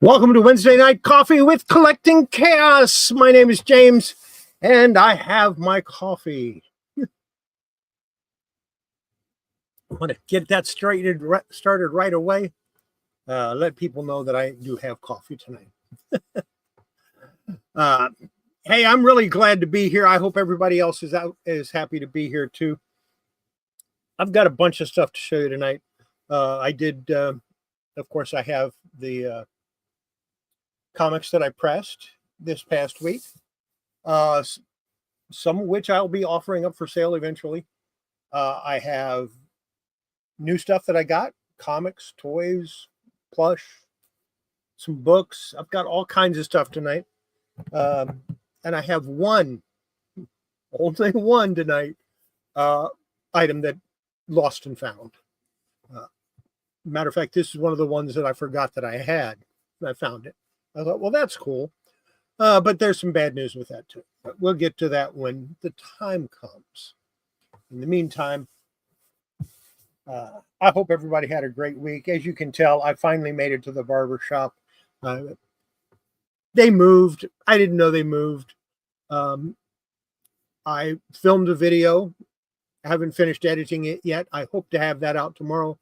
Welcome to Wednesday Night Coffee with Kollecting Kaos. My name is James, and I have my coffee. I want to get that started right away. Let people know that I do have coffee tonight. Hey, I'm really glad to be here. I hope everybody else is happy to be here too. I've got a bunch of stuff to show you tonight. Of course, I have the comics that I pressed this past week, some of which I'll be offering up for sale eventually. I have new stuff that I got, comics, toys, plush, some books. I've got all kinds of stuff tonight. And I have only one tonight, item that lost and found. Matter of fact, this is one of the ones that I forgot that I had. I found it. I thought, well, that's cool. But there's some bad news with that too. But we'll get to that when the time comes. In the meantime, I hope everybody had a great week. As you can tell, I finally made it to the barber shop. They moved. I didn't know they moved. I filmed a video. I haven't finished editing it yet. I hope to have that out tomorrow,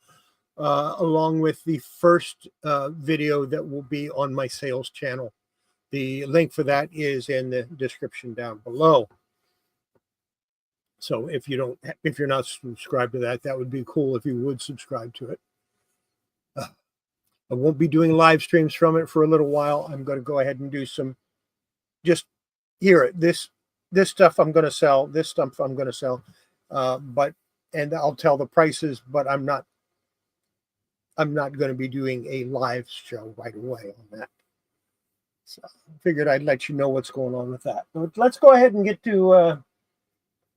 along with the first video that will be on my sales channel. The link for that is in the description down below. So if you're not subscribed to that, that would be cool if you would subscribe to it. I won't be doing live streams from it for a little while. I'm going to go ahead and do some, just here, this stuff I'm going to sell, this stuff I'm going to sell, and I'll tell the prices, but I'm not going to be doing a live show right away on that. So I figured I'd let you know what's going on with that. But let's go ahead and get to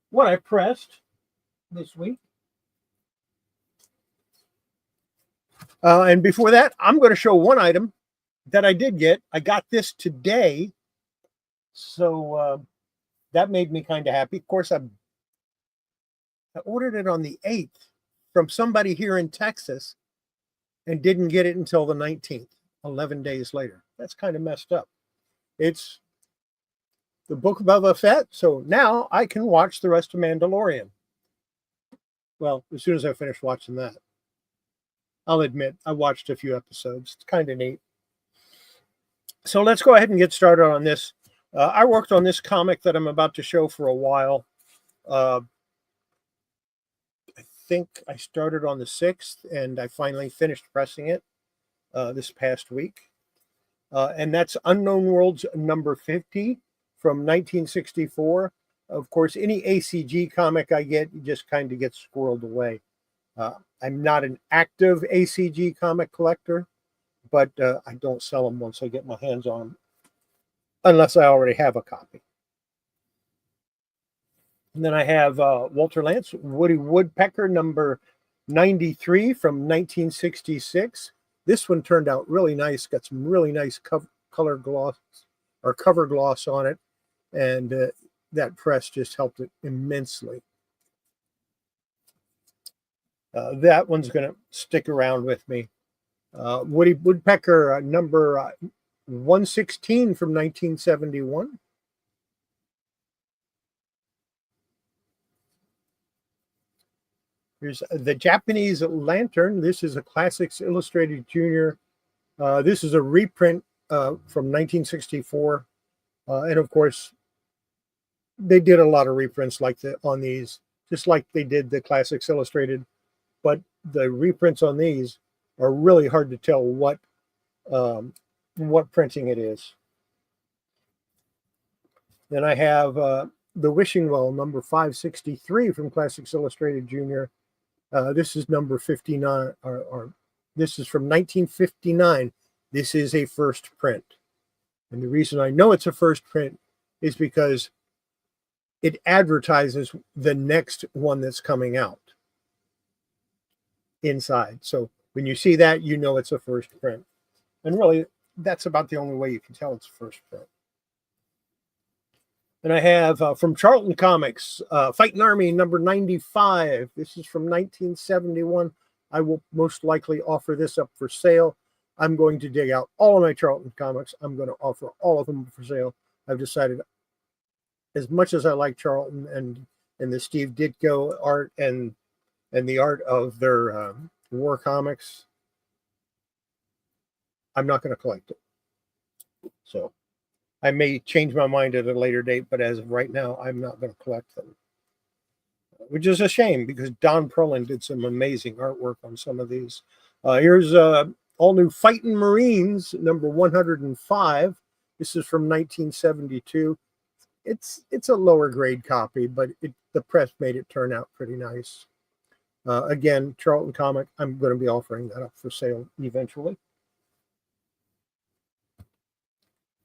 what I pressed this week. And before that, I'm going to show one item that I did get. I got this today, so that made me kind of happy. Of course, I ordered it on the 8th from somebody here in Texas and didn't get it until the 19th, 11 days later. That's kind of messed up. It's the Book of Boba Fett, so now I can watch the rest of Mandalorian. Well, as soon as I finish watching that. I'll admit, I watched a few episodes. It's kind of neat. So let's go ahead and get started on this. I worked on this comic that I'm about to show for a while. I think I started on the 6th, and I finally finished pressing it this past week. And that's Unknown Worlds number 50 from 1964. Of course, any ACG comic I get just kind of gets squirreled away. I'm not an active ACG comic collector, but I don't sell them once I get my hands on them, unless I already have a copy. And then I have Walter Lantz, Woody Woodpecker, number 93 from 1966. This one turned out really nice. Got some really nice color gloss or cover gloss on it, and that press just helped it immensely. That one's going to stick around with me. Woody Woodpecker, number 116 from 1971. Here's the Japanese Lantern. This is a Classics Illustrated Junior. This is a reprint from 1964. And of course, they did a lot of reprints like on these, just like they did the Classics Illustrated. But the reprints on these are really hard to tell what printing it is. Then I have The Wishing Well, number 563 from Classics Illustrated Junior. This is number 59, or this is from 1959. This is a first print. And the reason I know it's a first print is because it advertises the next one that's coming out inside. So when you see that, you know it's a first print. And really, that's about the only way you can tell it's a first print. And I have from Charlton Comics, Fighting Army number 95. This is from 1971. I will most likely offer this up for sale. I'm going to dig out all of my Charlton comics. I'm going to offer all of them for sale. I've decided, as much as I like Charlton and the Steve Ditko art and the art of their war comics, I'm not going to collect it. So I may change my mind at a later date, but as of right now, I'm not going to collect them. Which is a shame, because Don Perlin did some amazing artwork on some of these. Here's all new Fightin' Marines, number 105. This is from 1972. It's a lower grade copy, but the press made it turn out pretty nice. Again, Charlton comic. I'm going to be offering that up for sale eventually.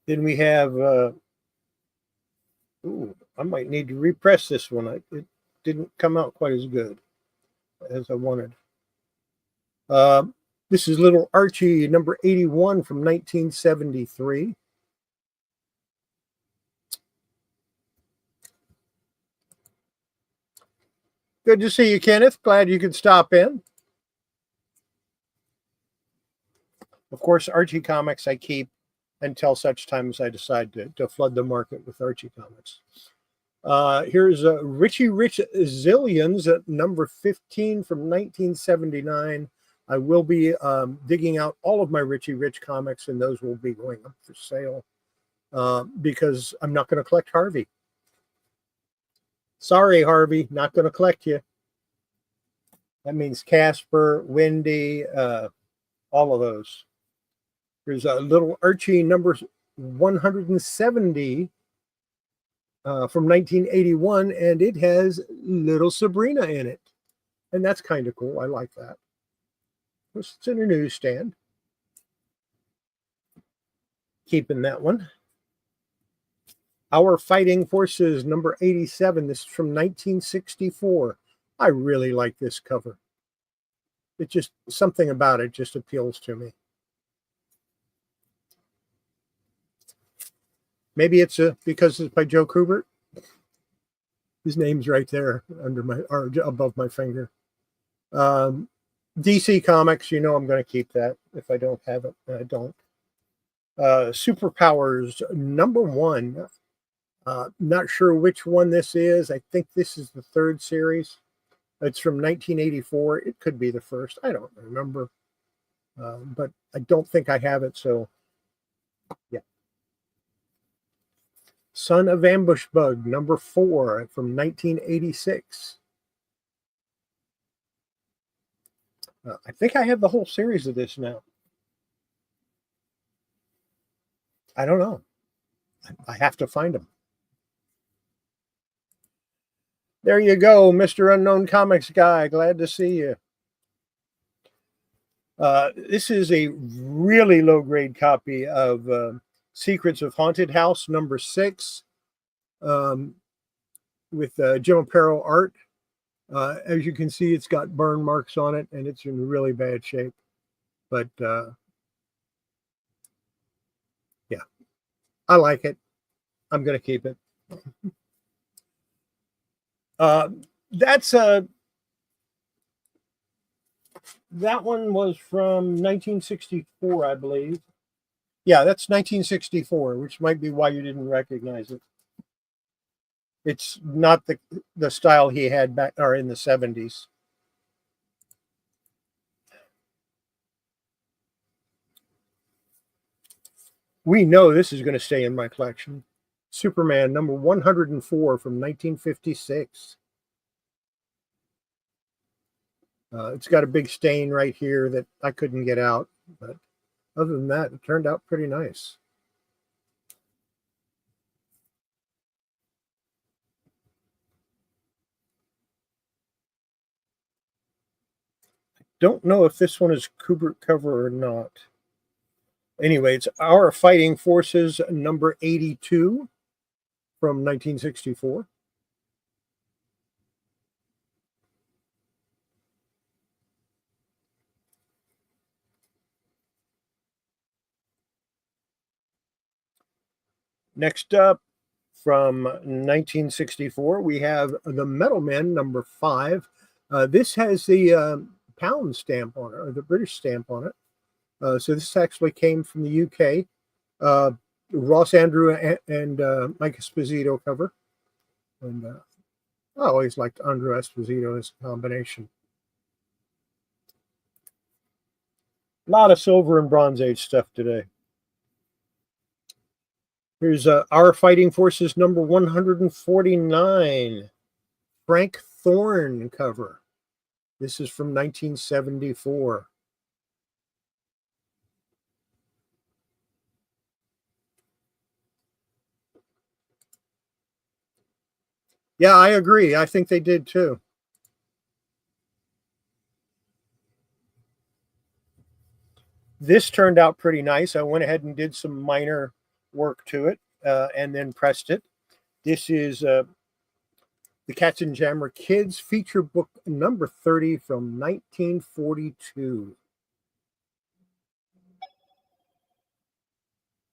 Then we have, I might need to repress this one. It didn't come out quite as good as I wanted. This is Little Archie, number 81 from 1973. Good to see you, Kenneth. Glad you could stop in. Of course, Archie comics I keep until such time as I decide to flood the market with Archie comics. Here's Richie Rich Zillions at number 15 from 1979. I will be digging out all of my Richie Rich comics, and those will be going up for sale because I'm not going to collect Harvey. Sorry, Harvey, not going to collect you. That means Casper, Wendy, all of those. There's a Little Archie number 170 from 1981, and it has Little Sabrina in it. And that's kind of cool. I like that. It's in a newsstand. Keeping that one. Our Fighting Forces number 87. This is from 1964. I really like this cover. It just, something about it just appeals to me. Maybe it's because it's by Joe Kubert. His name's right there under my, or above my finger. DC Comics, you know I'm going to keep that. If I don't have it, I don't. Superpowers number 1. Not sure which one this is. I think this is the 3rd series. It's from 1984. It could be the 1st. I don't remember. But I don't think I have it, so yeah. Son of Ambush Bug, number 4 from 1986. I think I have the whole series of this now. I don't know. I have to find them. There you go, Mr. Unknown Comics Guy. Glad to see you. This is a really low-grade copy of Secrets of Haunted House, number 6, with Jim Aparo art. As you can see, it's got burn marks on it, and it's in really bad shape. But, yeah, I like it. I'm going to keep it. That one was from 1964, I believe. Yeah, that's 1964, which might be why you didn't recognize it. It's not the style he had back or in the 70s. We know this is going to stay in my collection. Superman number 104 from 1956. It's got a big stain right here that I couldn't get out, but other than that, it turned out pretty nice. Don't know if this one is Kubert cover or not. Anyway, it's Our Fighting Forces number 82 from 1964. Next up, from 1964, we have The Metal Men number 5. This has the pound stamp on it, or the British stamp on it. So this actually came from the UK. Ross Andrew and Mike Esposito cover. And I always liked Andrew Esposito as a combination. A lot of Silver and Bronze Age stuff today. Here's Our Fighting Forces number 149. Frank Thorne cover. This is from 1974. Yeah, I agree. I think they did too. This turned out pretty nice. I went ahead and did some minor work to it and then pressed it. This is the Cats and Jammer Kids feature book number 30 from 1942.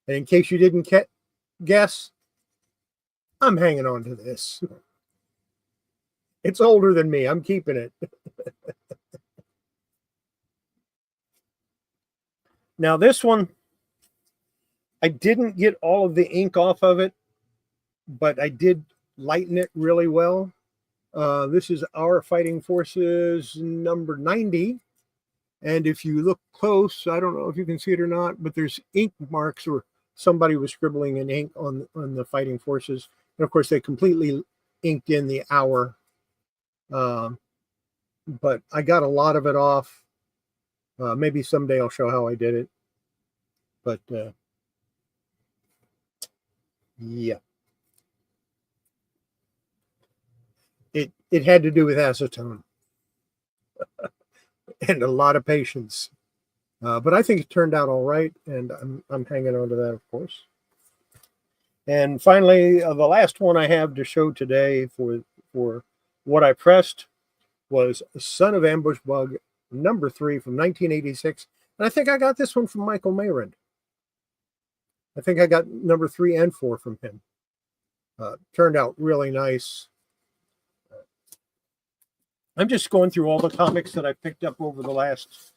And in case you didn't guess, I'm hanging on to this. It's older than me. I'm keeping it. Now, this one, I didn't get all of the ink off of it, but I did lighten it really well. This is Our Fighting Forces number 90. And if you look close, I don't know if you can see it or not, but there's ink marks where somebody was scribbling in ink on the Fighting Forces. And of course, they completely inked in the hour. But I got a lot of it off. Maybe someday I'll show how I did it. But yeah. It had to do with acetone and a lot of patience. But I think it turned out all right, and I'm hanging on to that, of course. And finally, the last one I have to show today for what I pressed was Son of Ambush Bug number 3 from 1986. And I think I got this one from Michael Mayrind. I think I got number 3 and 4 from him. Turned out really nice. I'm just going through all the comics that I picked up over the last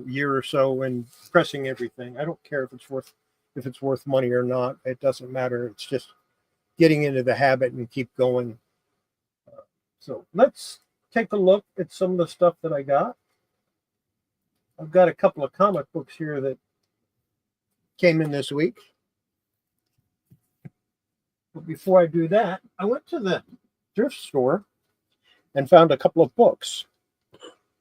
year or so and pressing everything. I don't care if it's worth money or not. It doesn't matter. It's just getting into the habit and keep going. So let's take a look at some of the stuff that I got. I've got a couple of comic books here that came in this week. But before I do that, I went to the thrift store and found a couple of books.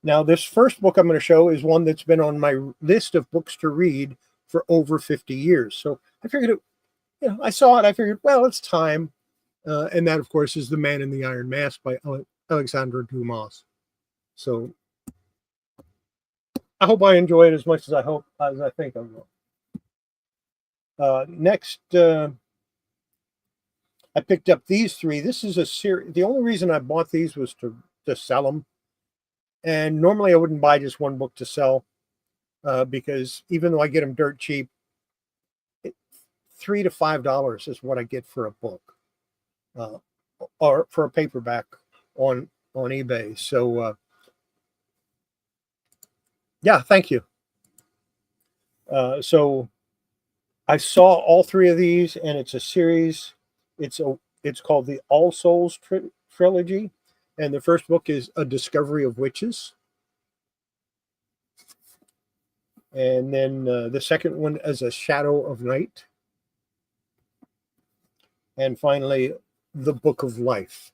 Now, this first book I'm going to show is one that's been on my list of books to read for over 50 years. So I figured, I saw it. I figured, well, it's time. And that, of course, is The Man in the Iron Mask by Alexandre Dumas. So I hope I enjoy it as much as I think I will. Next, I picked up these 3. This is a series. The only reason I bought these was to sell them. And normally I wouldn't buy just one book to sell because even though I get them dirt cheap, $3 to $5 is what I get for a book or for a paperback on eBay. So yeah, thank you. So I saw all 3 of these, and it's a series. It's called the All Souls trilogy, and the first book is A Discovery of Witches, and then the second one is A Shadow of Night, and finally The Book of Life.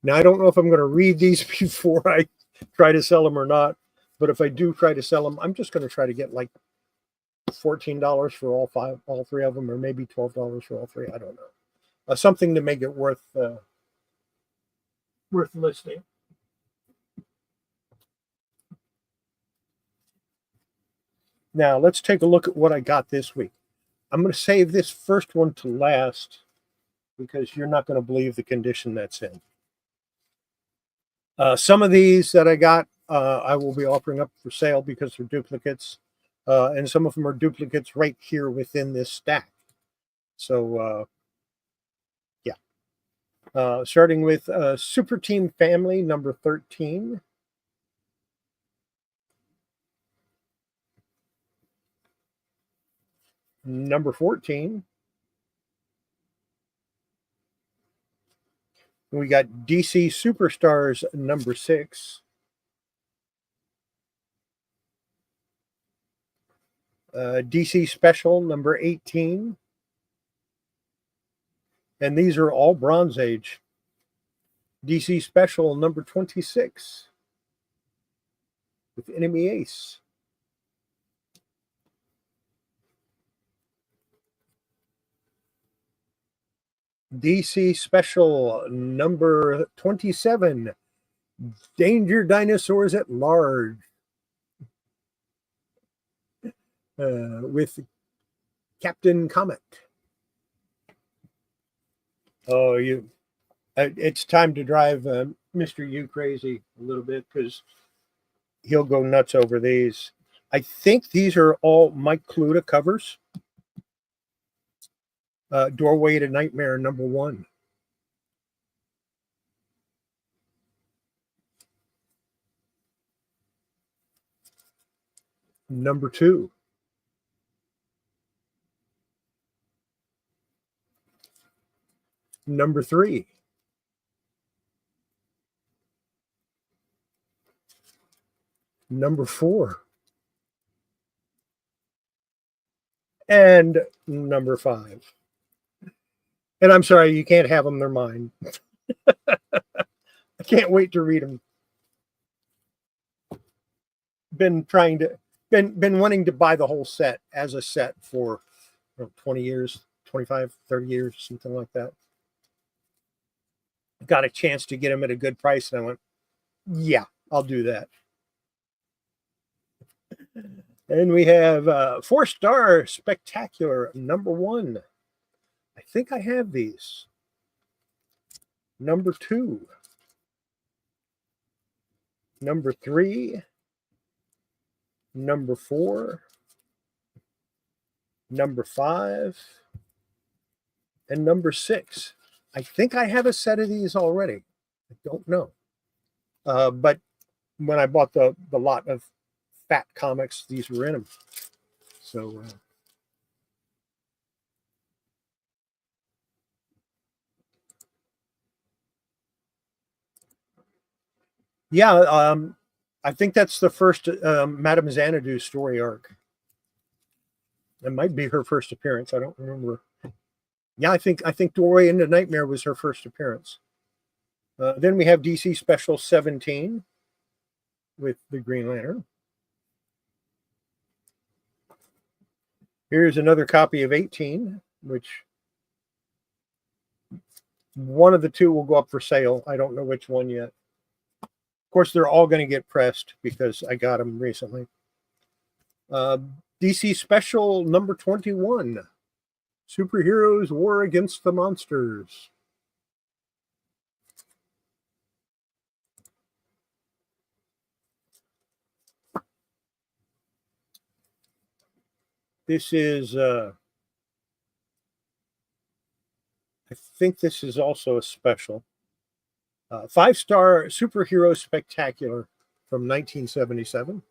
Now, I don't know if I'm going to read these before I try to sell them or not, but if I do try to sell them, I'm just going to try to get like $14 for all 3 of them, or maybe $12 for all 3. I don't know. Something to make it worth listing. Now, let's take a look at what I got this week. I'm going to save this first one to last because you're not going to believe the condition that's in. Some of these that I got, I will be offering up for sale because they're duplicates. And some of them are duplicates right here within this stack. So, yeah. Starting with Super Team Family number 13. number 14. We got DC Superstars number 6. DC Special number 18. And these are all Bronze Age. DC Special number 26 with Enemy Ace. DC Special number 27, Danger Dinosaurs at Large, with Captain Comet. Oh, it's time to drive Mr. U crazy a little bit, because he'll go nuts over these. I think these are all Mike Cluta covers. Doorway to Nightmare number 1. Number 2. Number 3. Number 4. And number 5. And I'm sorry, you can't have them, they're mine. I can't wait to read them. Been wanting to buy the whole set as a set for 20 years, 25, 30 years, something like that. Got a chance to get them at a good price, and I went, yeah, I'll do that. And we have 4-star Spectacular number 1. I think I have these. Number 2. Number 3. Number 4. Number 5. And number 6. I think I have a set of these already. I don't know. But when I bought the lot of fat comics, these were in them. So yeah, I think that's the first Madame Xanadu story arc. It might be her first appearance. I don't remember. Yeah, I think Doorway into Nightmare was her first appearance. Then we have DC Special 17 with the Green Lantern. Here's another copy of 18, which one of the two will go up for sale. I don't know which one yet. Of course, they're all going to get pressed because I got them recently. DC Special number 21, Superheroes War Against the Monsters. This is, I think this is also a special. 5-star Superhero Spectacular from 1977.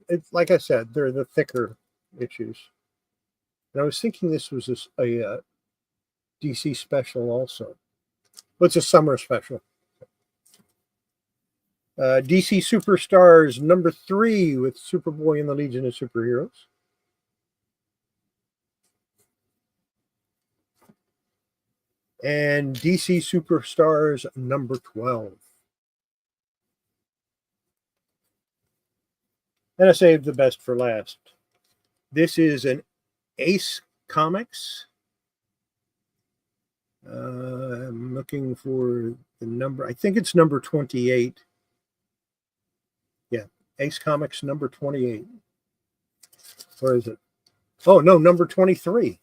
It's like I said, they're the thicker issues. And I was thinking this was a DC special also. Well, it's a summer special. DC Superstars number 3 with Superboy and the Legion of Superheroes. And DC Superstars number 12. And I saved the best for last. This is an Ace Comics. I'm looking for the number. I think it's number 28. Yeah, Ace Comics number 28. Where is it? Oh, no, number 23.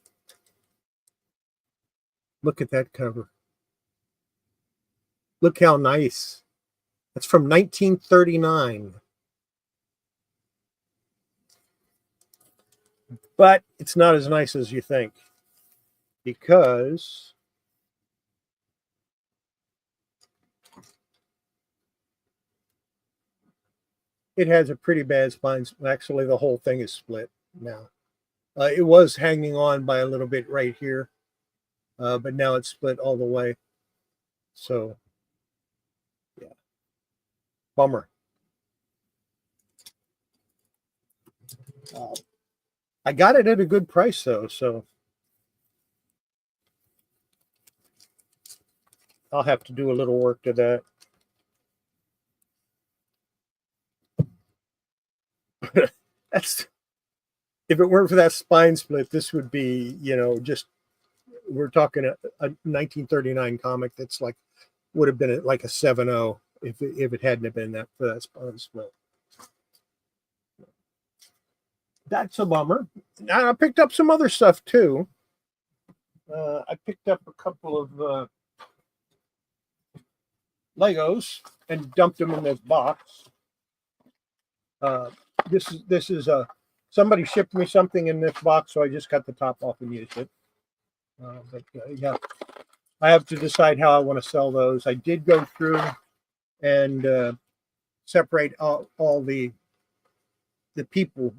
Look at that cover. Look how nice. That's from 1939. But it's not as nice as you think, because it has a pretty bad spine. Actually, the whole thing is split now. It was hanging on by a little bit right here, but now it's split all the way. So, yeah, bummer. Uh, I got it at a good price though, so I'll have to do a little work to that. That's if it weren't for that spine split, this would be, just we're talking a 1939 comic that's like would have been like a 7.0 if it hadn't have been that for that spine split. That's a bummer. Now I picked up some other stuff too. I picked up a couple of Legos and dumped them in this box. This is somebody shipped me something in this box, so I just cut the top off and used it. Yeah, I have to decide how I want to sell those. I did go through and separate all the people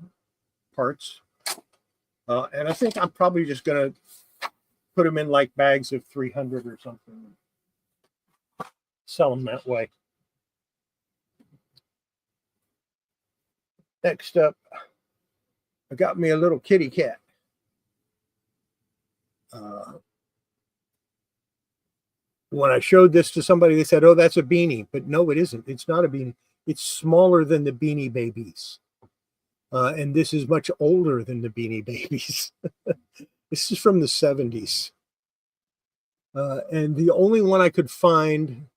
parts, and I think I'm probably just going to put them in like bags of 300 or something. Sell them that way. Next up, I got me a little kitty cat. When I showed this to somebody, they said, "Oh, that's a beanie," but no, it isn't. It's not a beanie. It's smaller than the Beanie Babies, and this is much older than the Beanie Babies. This is from the 70s, and the only one I could find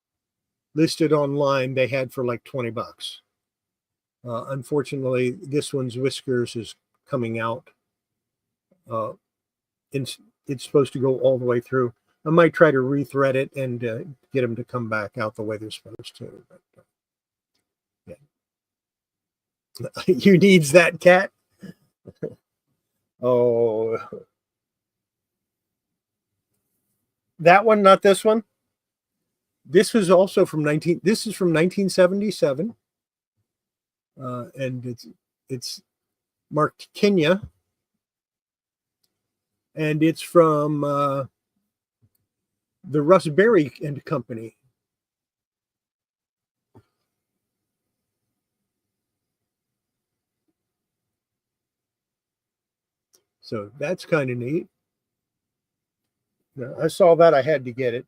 listed online they had for like $20. Unfortunately, this one's whiskers is coming out. It's supposed to go all the way through. I might try to rethread it and get them to come back out the way they're supposed to. But, yeah. You needs that cat? Oh, that one, not this one. This was also from This is from 1977, and it's marked Kenya, and it's from the Russ Berry and Company. So that's kind of neat. I saw that, I had to get it.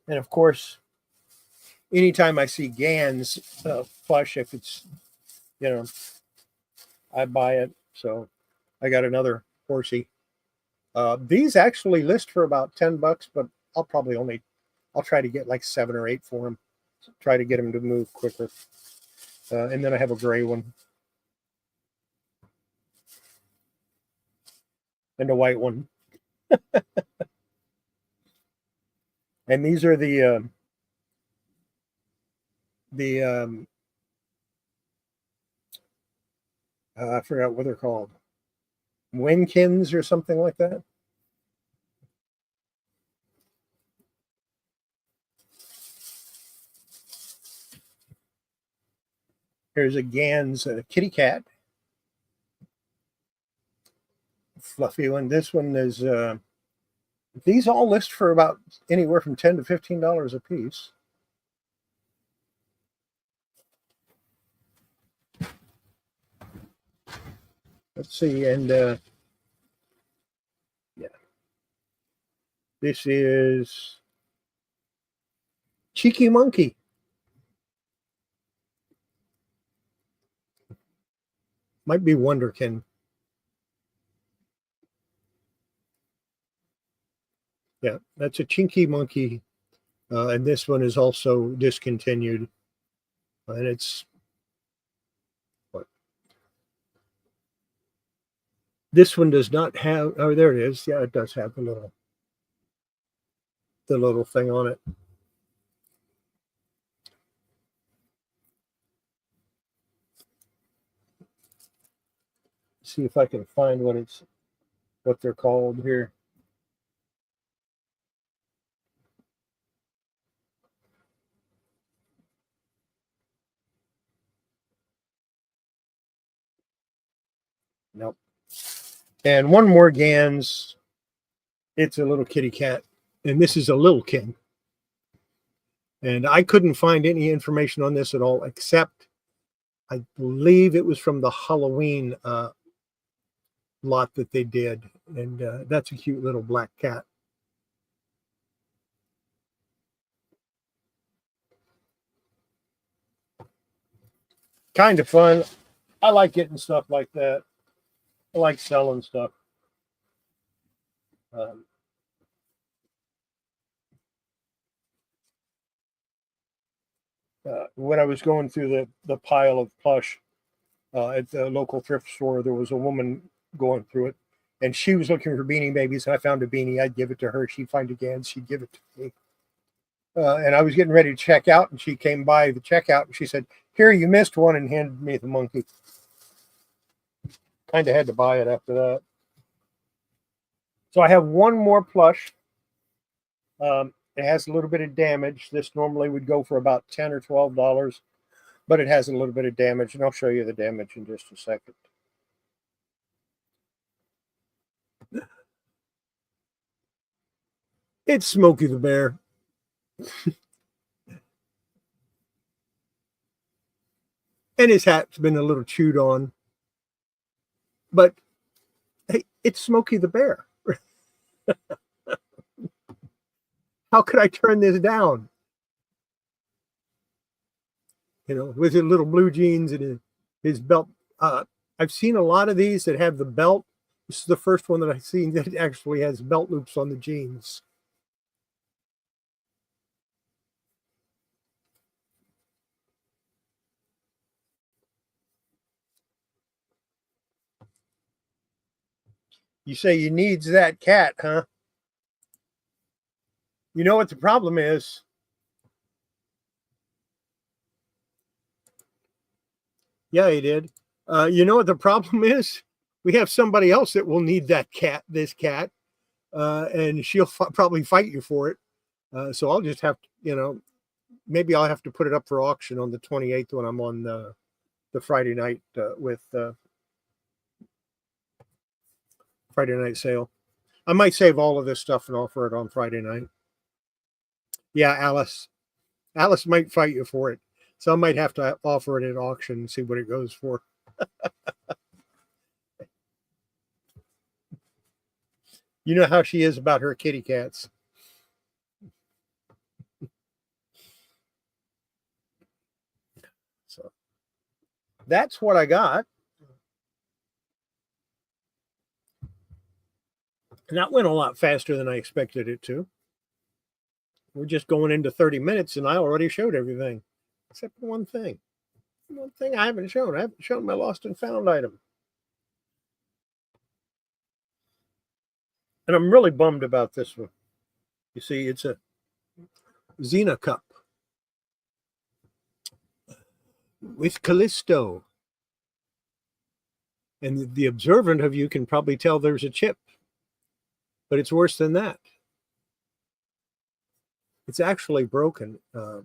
And of course, anytime I see Gans plush, if it's, I buy it. So I got another horsey. These actually list for about $10, but I'll try to get like 7 or 8 for them. Try to get them to move quicker. And then I have a gray one. And a white one. And these are the I forgot what they're called. Winkins or something like that. Here's a Gans kitty cat. Fluffy one. This one is these all list for about anywhere from $10 to $15 a piece. Let's see, and yeah, this is Cheeky Monkey. Might be Wonderkin. Yeah, that's a Chinky Monkey, and this one is also discontinued, and it's what? This one does not have. Oh, there it is. Yeah, it does have the little thing on it. See if I can find what they're called here. And one more Gans. It's a little kitty cat, and this is a little king. And I couldn't find any information on this at all, except I believe it was from the Halloween lot that they did. And that's a cute little black cat. Kind of fun. I like getting stuff like that. I like selling stuff. When I was going through the pile of plush at the local thrift store, there was a woman going through it, and she was looking for Beanie Babies, and I found a beanie. I'd give it to her. She'd find a Gans. She'd give it to me. And I was getting ready to check out, and she came by the checkout, and she said, "Here, you missed one," and handed me the monkey. Kind of had to buy it after that. So I have one more plush. It has a little bit of damage. This normally would go for about $10 or $12, but it has a little bit of damage, and I'll show you the damage in just a second. It's Smokey the Bear. And his hat's been a little chewed on. But hey, it's Smokey the Bear. How could I turn this down? You know, with his little blue jeans and his belt. I've seen a lot of these that have the belt. This is the first one that I've seen that actually has belt loops on the jeans. You say you needs that cat, huh? You know what the problem is? Yeah, he did. You know what the problem is? We have somebody else that will need that cat, this cat, and she'll probably fight you for it. So I'll just have to, you know, maybe I'll have to put it up for auction on the 28th when I'm on the Friday night with Friday night sale. I might save all of this stuff and offer it on Friday night. Yeah, Alice. Alice might fight you for it. So I might have to offer it at auction and see what it goes for. You know how she is about her kitty cats. So that's what I got. And that went a lot faster than I expected it to. We're just going into 30 minutes and I already showed everything. Except one thing. One thing I haven't shown. I haven't shown my lost and found item. And I'm really bummed about this one. You see, it's a Xena cup with Callisto. And the observant of you can probably tell there's a chip. But it's worse than that. It's actually broken. Now,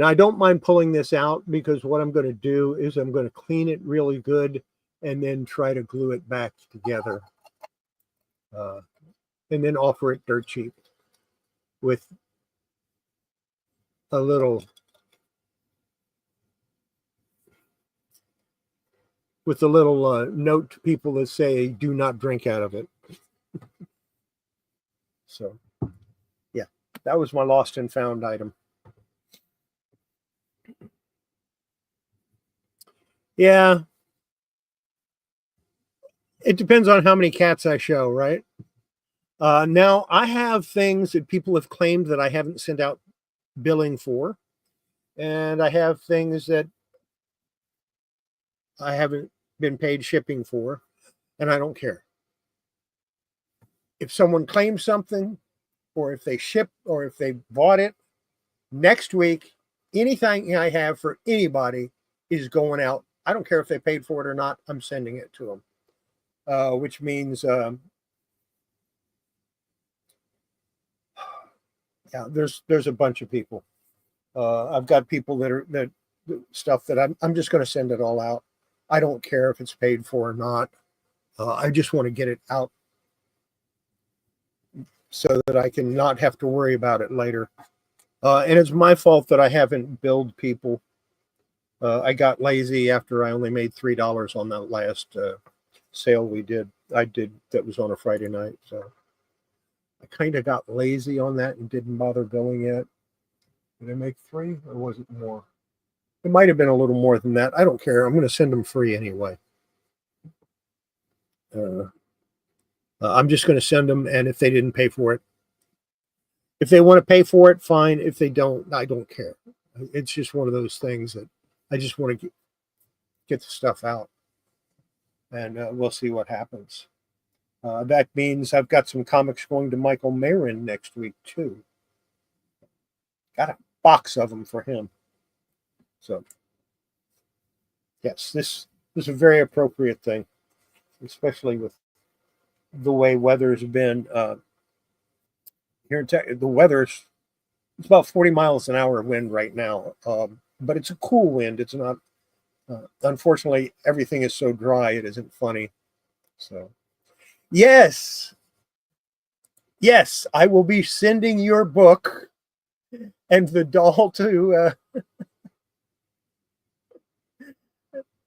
I don't mind pulling this out because what I'm going to do is I'm going to clean it really good and then try to glue it back together. And then offer it dirt cheap with a little note to people that say do not drink out of it. So yeah, that was my lost and found item. Yeah, it depends on how many cats I show, right? Now I have things that people have claimed that I haven't sent out billing for, and I have things that I haven't been paid shipping for, and I don't care. If someone claims something, or if they ship, or if they bought it, next week, anything I have for anybody is going out. I don't care if they paid for it or not. I'm sending it to them, which means, yeah, there's a bunch of people. I've got people that stuff that I'm just going to send it all out. I don't care if it's paid for or not. I just want to get it out so that I can not have to worry about it later. And it's my fault that I haven't billed people. I got lazy after I only made $3 on that last sale we did. I did that was on a Friday night, so I kind of got lazy on that and didn't bother billing it. Did I make 3 or was it more? It might have been a little more than that. I don't care. I'm going to send them free anyway. I'm just going to send them, and if they didn't pay for it, if they want to pay for it, fine. If they don't, I don't care. It's just one of those things that I just want to get the stuff out, and we'll see what happens. That means I've got some comics going to Michael Marin next week too. Got a box of them for him. So yes, this is a very appropriate thing, especially with the way weather's been here in Texas. The weather's, it's about 40 miles an hour wind right now, but it's a cool wind. It's not. Unfortunately, everything is so dry it isn't funny. So yes, I will be sending your book and the doll to.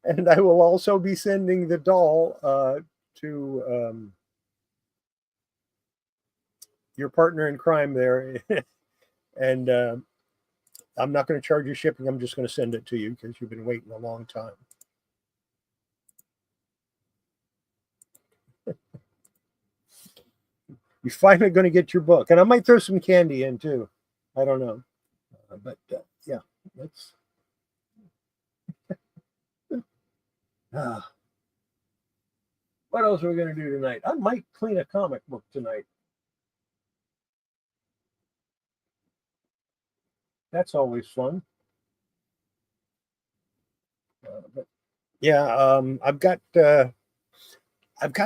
And I will also be sending the doll to your partner in crime there. And I'm not going to charge you shipping. I'm just going to send it to you because you've been waiting a long time. You're finally going to get your book. And I might throw some candy in too. I don't know. But yeah, let's. What else are we going to do tonight? I might clean a comic book tonight. That's always fun. But yeah, I've got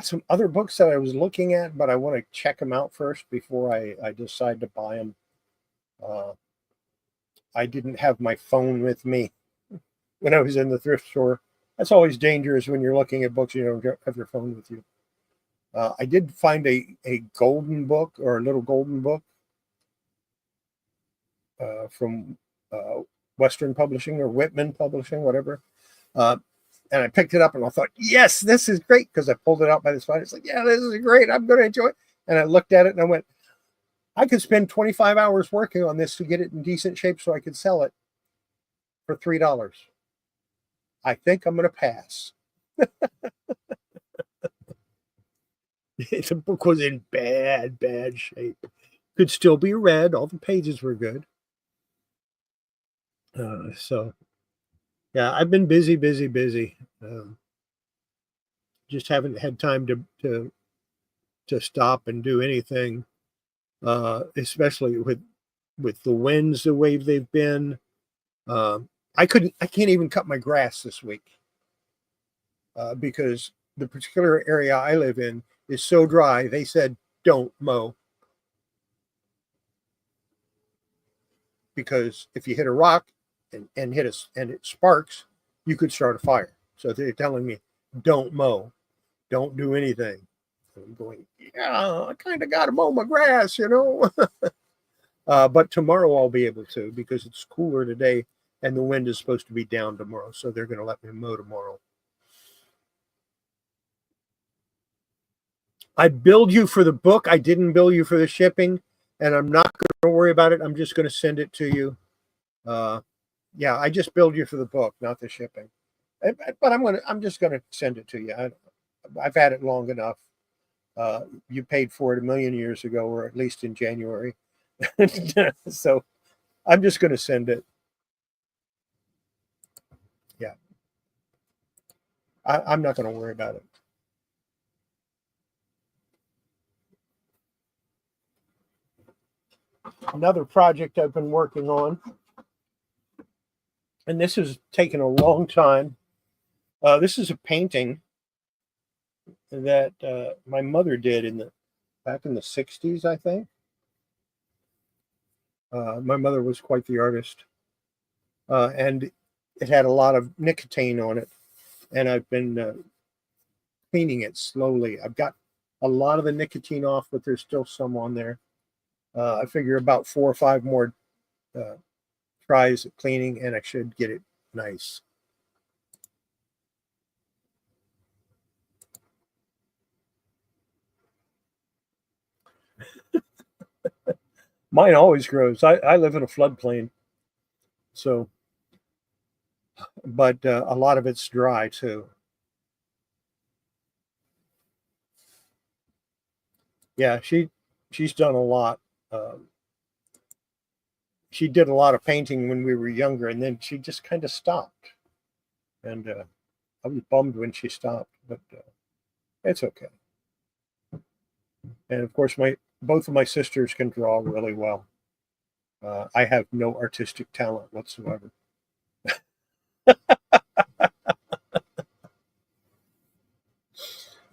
some other books that I was looking at, but I want to check them out first before I decide to buy them. I didn't have my phone with me when I was in the thrift store. That's always dangerous when you're looking at books. You don't have your phone with you. I did find a golden book, or a little golden book, from Western Publishing or Whitman Publishing, whatever. And I picked it up and I thought, yes, this is great, because I pulled it out by the spine. It's like, yeah, this is great. I'm going to enjoy it. And I looked at it and I went, I could spend 25 hours working on this to get it in decent shape so I could sell it for $3. I think I'm going to pass. The book was in bad shape. Could still be read. All the pages were good. So, yeah, I've been busy. Just haven't had time to stop and do anything. Especially with the winds the way they've been. I can't even cut my grass this week because the particular area I live in is so dry. They said don't mow, because if you hit a rock and hit us and it sparks, you could start a fire. So they're telling me don't mow, don't do anything. And I'm going, yeah, I kind of got to mow my grass, But tomorrow I'll be able to, because it's cooler today and the wind is supposed to be down tomorrow. So they're going to let me mow tomorrow. I billed you for the book. I didn't bill you for the shipping, and I'm not going to worry about it. I'm just going to send it to you. Yeah, I just billed you for the book, not the shipping. But I'm just going to send it to you. I've had it long enough. You paid for it 1,000,000 years ago, or at least in January. So I'm just going to send it. Yeah. I'm not going to worry about it. Another project I've been working on, and this has taken a long time. This is a painting that my mother did back in the 60s, I think. My mother was quite the artist. And it had a lot of nicotine on it, and I've been cleaning it slowly. I've got a lot of the nicotine off, but there's still some on there. I figure about 4 or 5 more tries at cleaning, and I should get it nice. Mine always grows. I live in a floodplain, so, but a lot of it's dry too. Yeah, she's done a lot. She did a lot of painting when we were younger, and then she just kind of stopped. And I was bummed when she stopped, but it's okay. And of course, my both of my sisters can draw really well. I have no artistic talent whatsoever.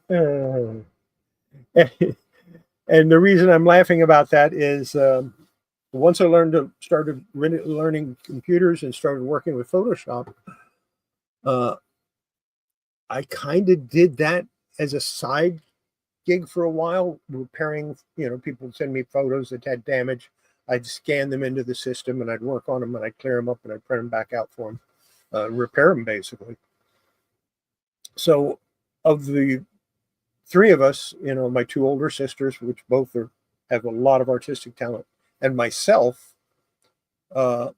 Uh, and the reason I'm laughing about that is once I started learning computers and started working with Photoshop, uh, I kind of did that as a side gig for a while, repairing. People would send me photos that had damage. I'd scan them into the system and I'd work on them and I'd clear them up and I'd print them back out for them, repair them basically. So, of the 3 of us, my 2 older sisters, which both have a lot of artistic talent, and myself, uh,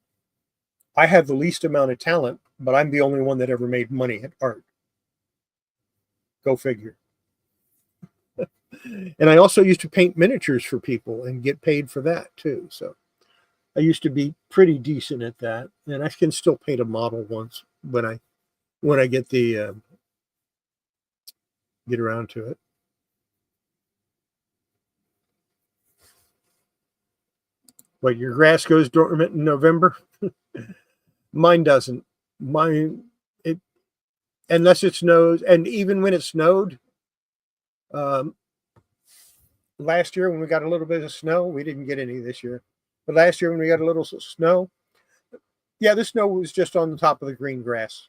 I have the least amount of talent, but I'm the only one that ever made money at art. Go figure. And I also used to paint miniatures for people and get paid for that too. So I used to be pretty decent at that, and I can still paint a model once when I get around to it. But your grass goes dormant in November. Mine doesn't. Mine it unless it snows, and even when it snowed, um, last year when we got a little bit of snow, we didn't get any this year. But last year when we got a little snow, yeah, the snow was just on the top of the green grass.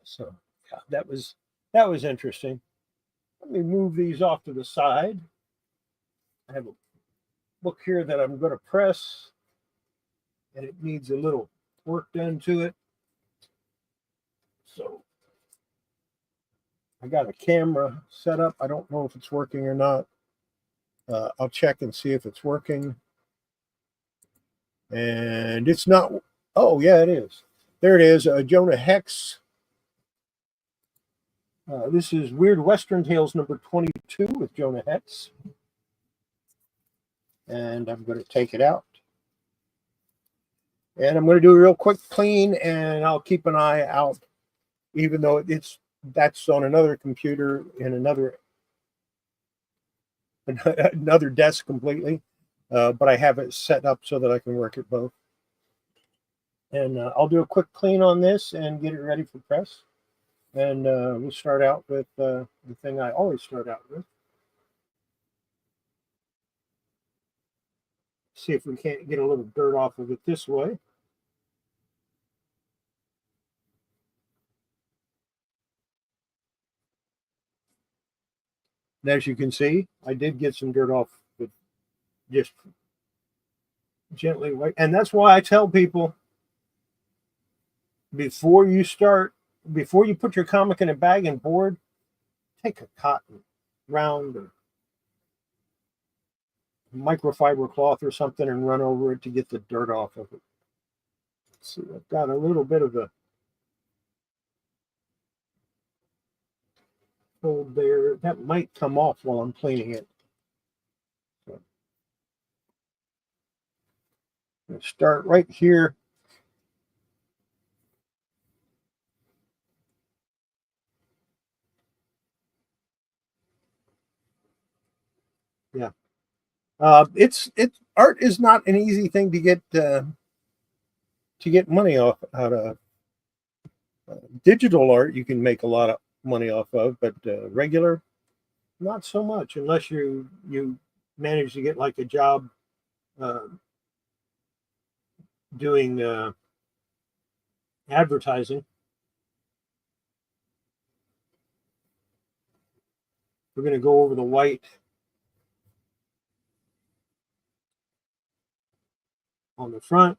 So yeah, that was interesting. Let me move these off to the side. I have a book here that I'm going to press, and it needs a little work done to it. So I got a camera set up. I don't know if it's working or not. I'll check and see if it's working. And it's not. Oh, yeah, it is. There it is. Jonah Hex. This is Weird Western Tales number 22 with Jonah Hex. And I'm going to take it out. And I'm going to do a real quick clean, and I'll keep an eye out, even though that's on another computer in another desk completely. But I have it set up so that I can work at both. And I'll do a quick clean on this and get it ready for press. And we'll start out with the thing I always start out with. See if we can't get a little dirt off of it this way. And as you can see, I did get some dirt off with just gently. And that's why I tell people, before you put your comic in a bag and board, take a cotton round or microfiber cloth or something and run over it to get the dirt off of it. Let's see, I've got a little bit of a fold there. That might come off while I'm cleaning it. So I'm going to start right here. Yeah. It's art is not an easy thing to get money out of. Digital art you can make a lot of money off of, but regular, not so much unless you manage to get like a job doing advertising. We're going to go over the white on the front.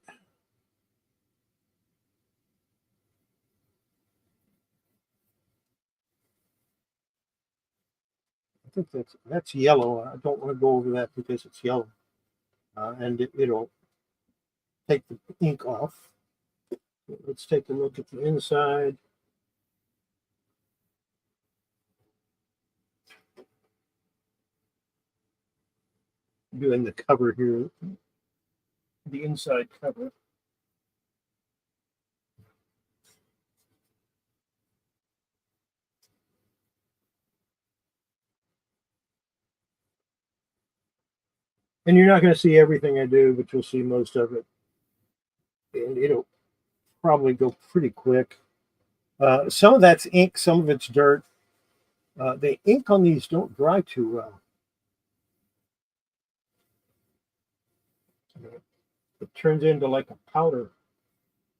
I think that's yellow. I don't want to go over that because it's yellow. And it'll take the ink off. Let's take a look at the inside. Doing the cover here, the inside cover. And you're not going to see everything I do, but you'll see most of it. And it'll probably go pretty quick. Some of that's ink, some of it's dirt. The ink on these don't dry too well. It turns into like a powder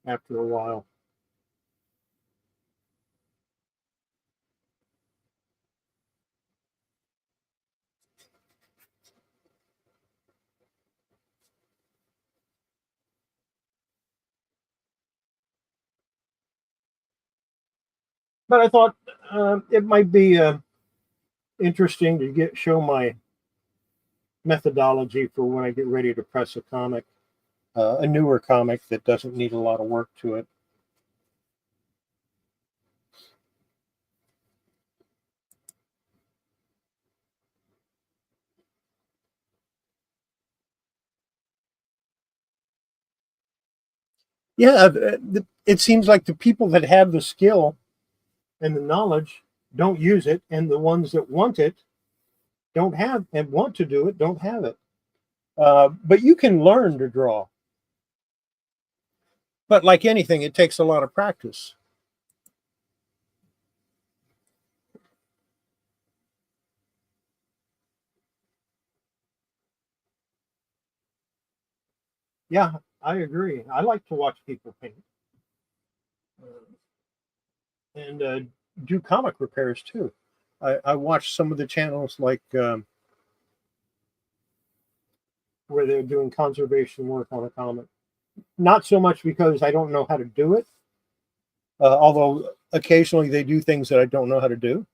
after a while. But I thought it might be interesting to show my methodology for when I get ready to press a comic, a newer comic that doesn't need a lot of work to it. Yeah, it seems like the people that have the skill and the knowledge don't use it, and the ones that want it don't have and want to do it don't have it. But you can learn to draw. But like anything, it takes a lot of practice. Yeah, I agree. I like to watch people paint and do comic repairs too. I watch some of the channels like where they're doing conservation work on a comic. Not so much because I don't know how to do it, although occasionally they do things that I don't know how to do,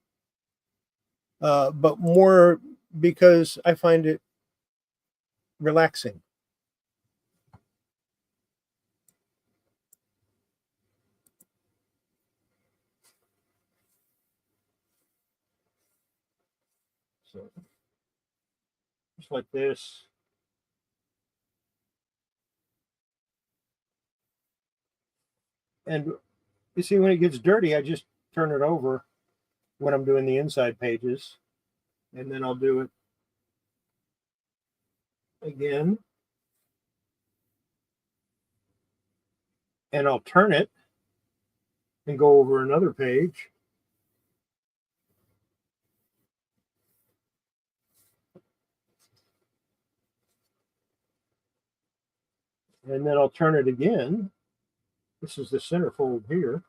but more because I find it relaxing. So just like this. And you see, when it gets dirty, I just turn it over when I'm doing the inside pages. And then I'll do it again. And I'll turn it and go over another page. And then I'll turn it again. This is the centerfold here.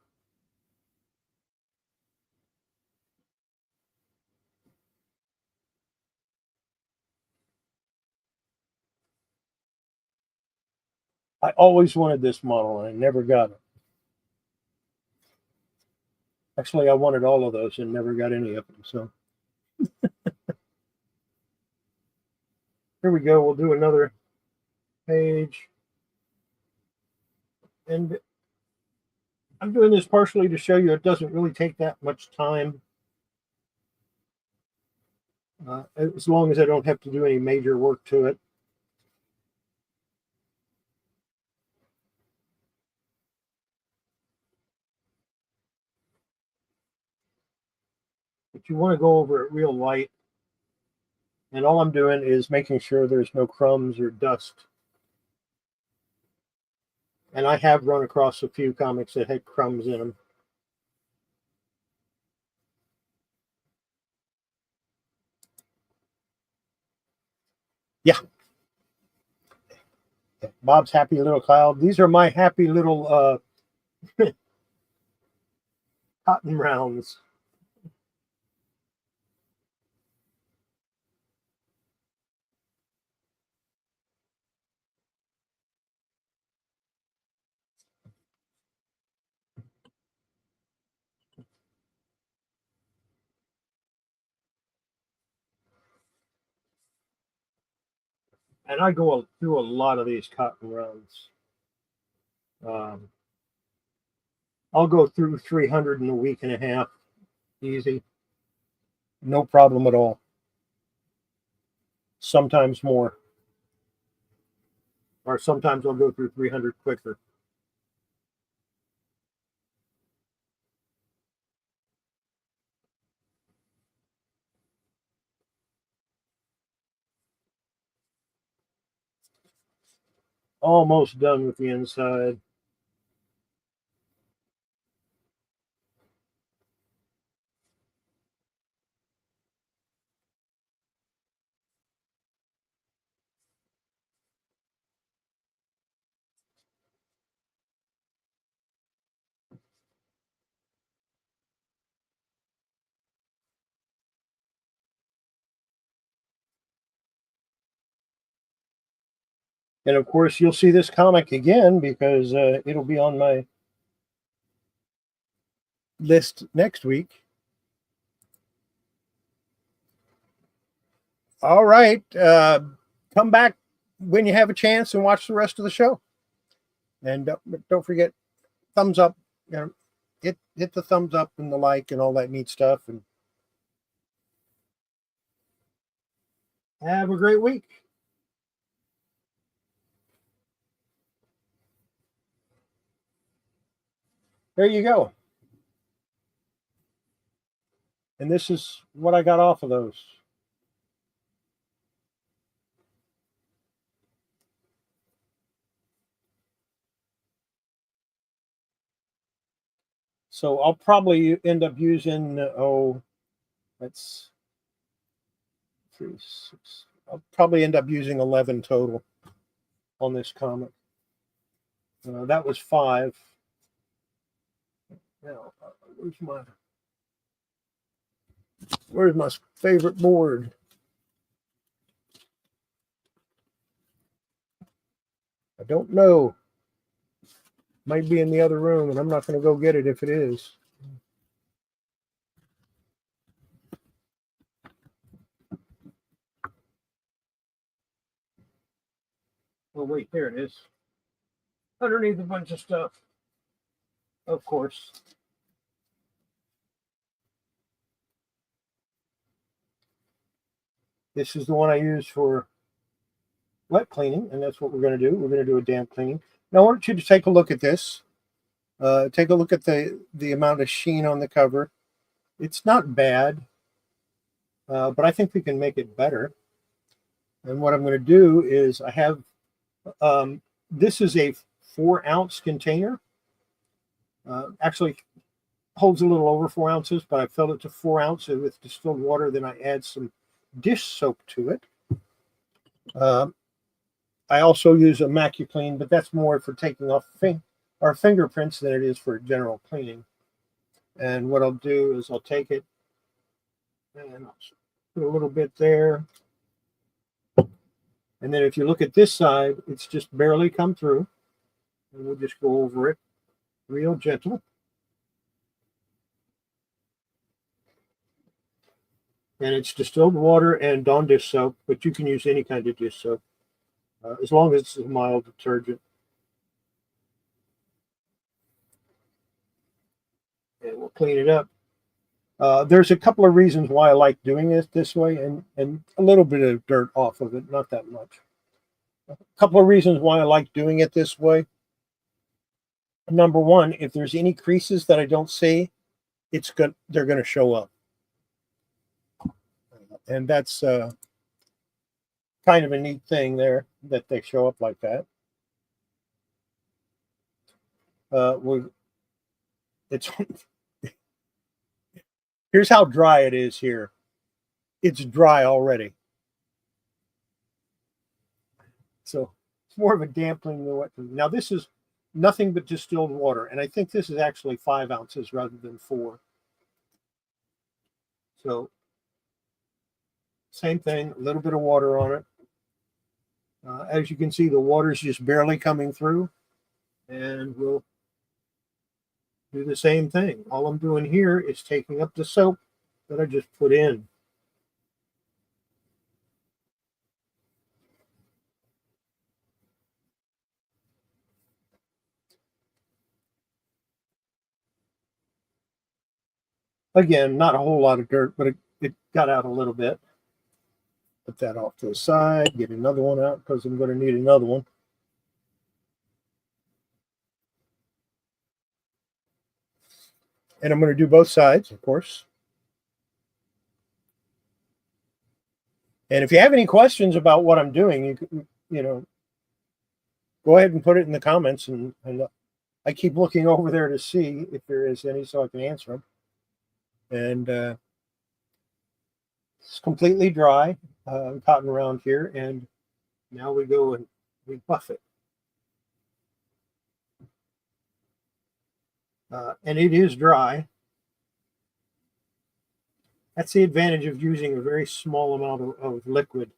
I always wanted this model and I never got it. Actually, I wanted all of those and never got any of them. So here we go. We'll do another page. And I'm doing this partially to show you it doesn't really take that much time. As long as I don't have to do any major work to it. But you want to go over it real light. And all I'm doing is making sure there's no crumbs or dust. And I have run across a few comics that had crumbs in them. Yeah. Bob's Happy Little Cloud. These are my happy little cotton rounds. And I go through a lot of these cotton rounds. Um, I'll go through 300 in a week and a half. Easy. No problem at all. Sometimes more. Or sometimes I'll go through 300 quicker. Almost done with the inside. And of course, you'll see this comic again because it'll be on my list next week. All right. Come back when you have a chance and watch the rest of the show. And don't forget, thumbs up. You know, hit the thumbs up and the like and all that neat stuff. And have a great week. There you go. And this is what I got off of those. So I'll probably end up using, that's 3, 6. I'll probably end up using 11 total on this comic. That was 5. Now, where's my favorite board? I don't know. Might be in the other room, and I'm not going to go get it if it is. Oh, wait, there it is. Underneath a bunch of stuff. Of course. This is the one I use for wet cleaning, and that's what we're going to do. We're going to do a damp cleaning. Now, I want you to take a look at this. Take a look at the amount of sheen on the cover. It's not bad, but I think we can make it better. And what I'm going to do is I have, this is a 4-ounce container. Actually holds a little over 4 ounces, but I filled it to 4 ounces with distilled water. Then I add some dish soap to it. I also use a MacuClean, but that's more for taking off our fingerprints than it is for general cleaning. And what I'll do is I'll take it and I'll put a little bit there. And then if you look at this side, it's just barely come through. And we'll just go over it real gentle. And it's distilled water and Dawn dish soap, but you can use any kind of dish soap as long as it's a mild detergent. And we'll clean it up. There's a couple of reasons why I like doing it this way, and a little bit of dirt off of it, not that much. A couple of reasons why I like doing it this way. Number one, if there's any creases that I don't see, they're going to show up. And that's kind of a neat thing there that they show up like that. It's here's how dry it is here. It's dry already. So more of a damp clean than wet clean. Now this is nothing but distilled water, and I think this is actually 5 ounces rather than 4. So same thing, a little bit of water on it. As you can see, the water is just barely coming through, and we'll do the same thing. All I'm doing here is taking up the soap that I just put in. Again, not a whole lot of dirt, but it got out a little bit. Put that off to the side, get another one out because I'm going to need another one. And I'm going to do both sides, of course. And if you have any questions about what I'm doing, you know, go ahead and put it in the comments. And I keep looking over there to see if there is any so I can answer them. And it's completely dry, cotton around here. And now we go and we buff it. And it is dry. That's the advantage of using a very small amount of liquid.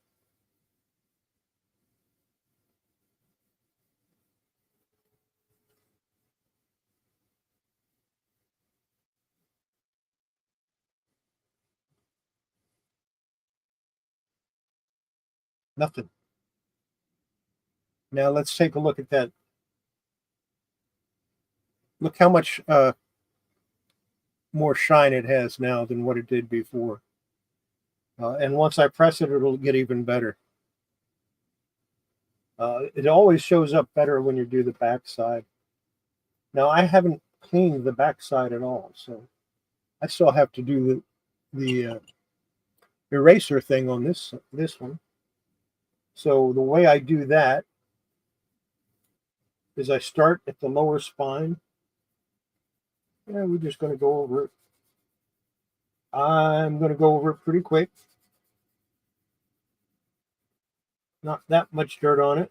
Nothing. Now let's take a look at that. Look how much more shine it has now than what it did before. And once I press it, it'll get even better. It always shows up better when you do the back side. Now I haven't cleaned the back side at all, so I still have to do the eraser thing on this one. So the way I do that is I start at the lower spine. Yeah, we're just going to go over it. I'm going to go over it pretty quick. Not that much dirt on it.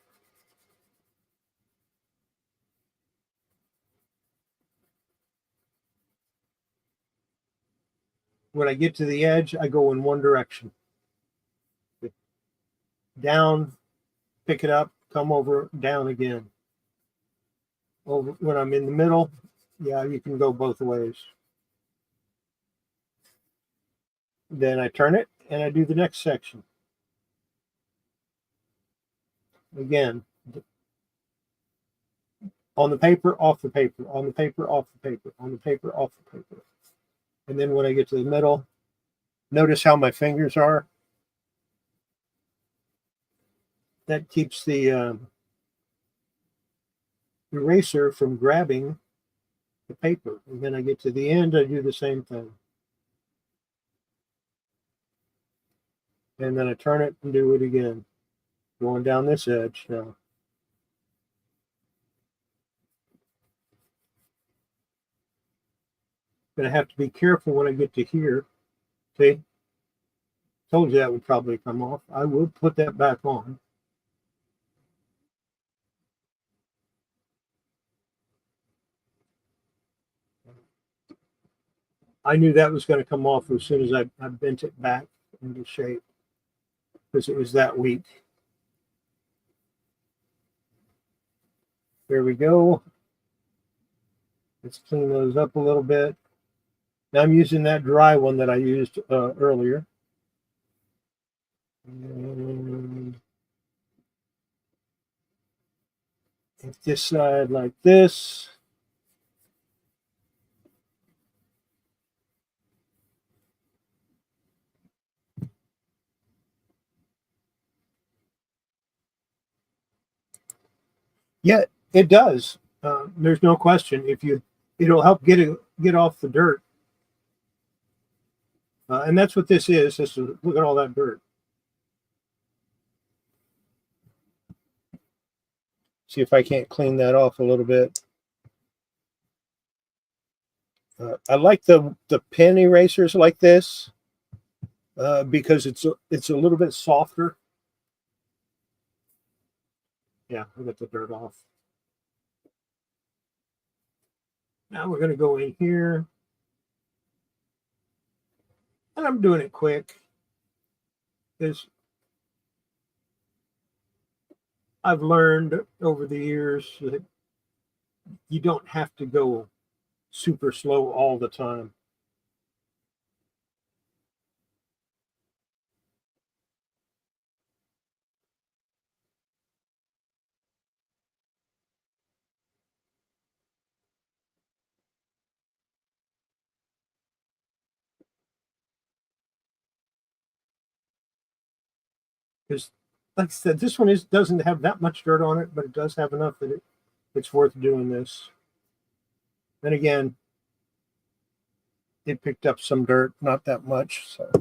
When I get to the edge, I go in one direction. Down, pick it up, come over, down again. Over when I'm in the middle, yeah, you can go both ways. Then I turn it and I do the next section. Again, on the paper, off the paper, on the paper, off the paper, on the paper, off the paper. And then when I get to the middle, notice how my fingers are. That keeps the eraser from grabbing the paper. And then I get to the end, I do the same thing. And then I turn it and do it again. Going down this edge now. Gonna have to be careful when I get to here. See? Told you that would probably come off. I will put that back on. I knew that was going to come off as soon as I bent it back into shape because it was that weak. There we go. Let's clean those up a little bit. Now I'm using that dry one that I used earlier. And this side like this. Yeah, it does. There's no question. It'll help get off the dirt. And that's what this is. Look at all that dirt. See if I can't clean that off a little bit. I like the pen erasers like this because it's a little bit softer. Yeah, I got the dirt off. Now we're going to go in here. And I'm doing it quick because I've learned over the years that you don't have to go super slow all the time. Because, like I said, this one doesn't have that much dirt on it, but it does have enough that it's worth doing this. And again, it picked up some dirt, not that much. So.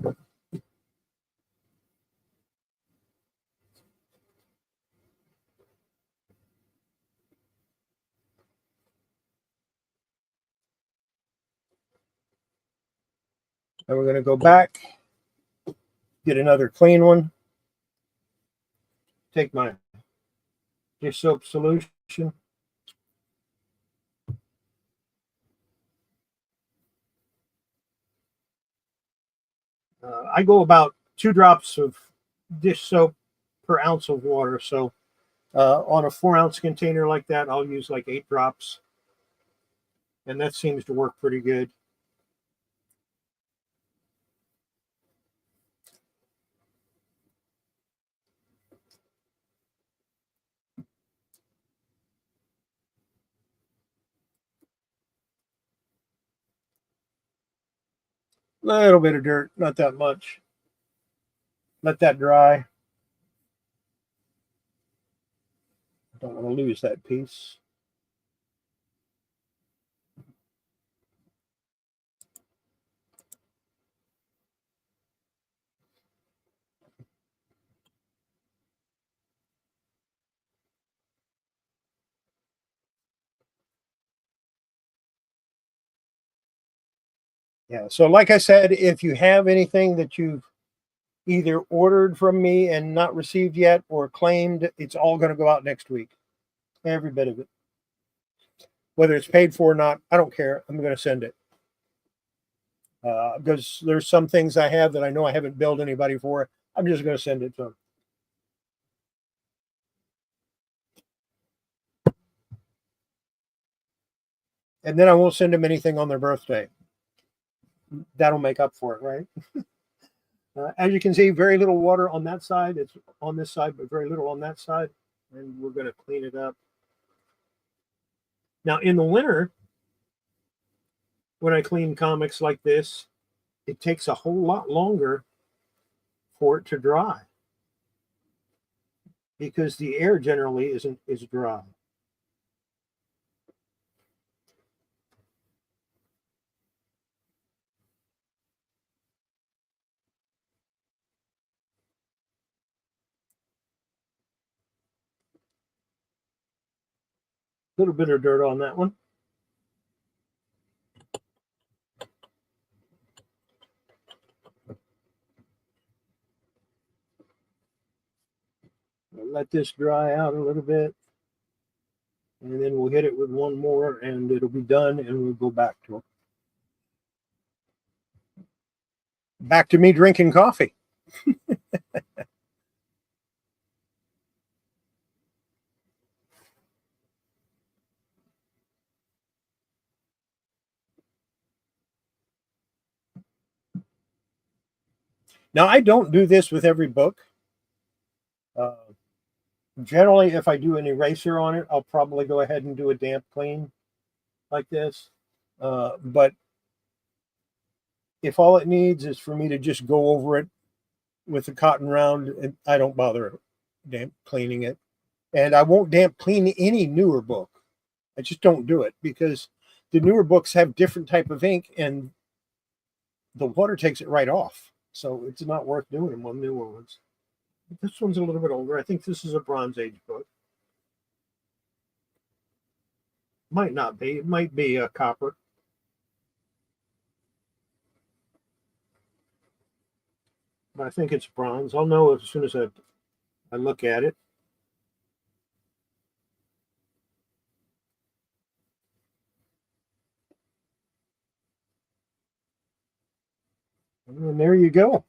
And we're going to go back, get another clean one. Take my dish soap solution. I go about 2 drops of dish soap per ounce of water. So on a 4-ounce container like that, I'll use like 8 drops. And that seems to work pretty good. Little bit of dirt, not that much. Let that dry. Don't want to lose that piece. Yeah, so like I said, if you have anything that you've either ordered from me and not received yet or claimed, it's all going to go out next week. Every bit of it. Whether it's paid for or not, I don't care. I'm going to send it. Because there's some things I have that I know I haven't billed anybody for. I'm just going to send it to them. And then I won't send them anything on their birthday. That'll make up for it, right? As you can see, very little water on that side. It's on this side, but very little on that side. And we're going to clean it up. Now, in the winter, when I clean comics like this, it takes a whole lot longer for it to dry because the air generally is dry. A little bit of dirt on that one. Let this dry out a little bit. And then we'll hit it with one more and it'll be done and we'll go back to it. Back to me drinking coffee. Now, I don't do this with every book. Generally, if I do an eraser on it, I'll probably go ahead and do a damp clean like this. But if all it needs is for me to just go over it with a cotton round, I don't bother damp cleaning it. And I won't damp clean any newer book. I just don't do it because the newer books have different type of ink and the water takes it right off. So it's not worth doing them on newer ones. This one's a little bit older. I think this is a Bronze Age book. Might not be. It might be a copper. But I think it's bronze. I'll know as soon as I look at it. And there you go.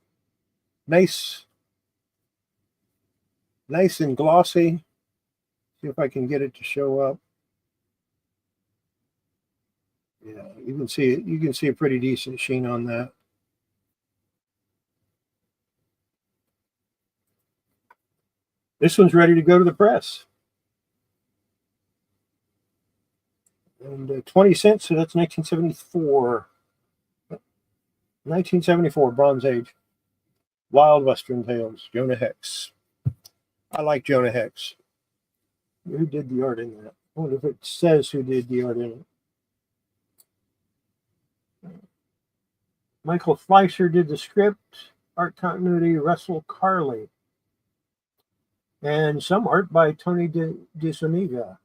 Nice and glossy. See if I can get it to show up. Yeah, you can see it. You can see a pretty decent sheen on that. This one's ready to go to the press. And 20 cents, so that's 1974. 1974, Bronze Age. Wild Western Tales, Jonah Hex. I like Jonah Hex. Who did the art in that? I wonder if it says who did the art in it. Michael Fleischer did the script, art continuity, Russell Carley. And some art by Tony DeSoniga.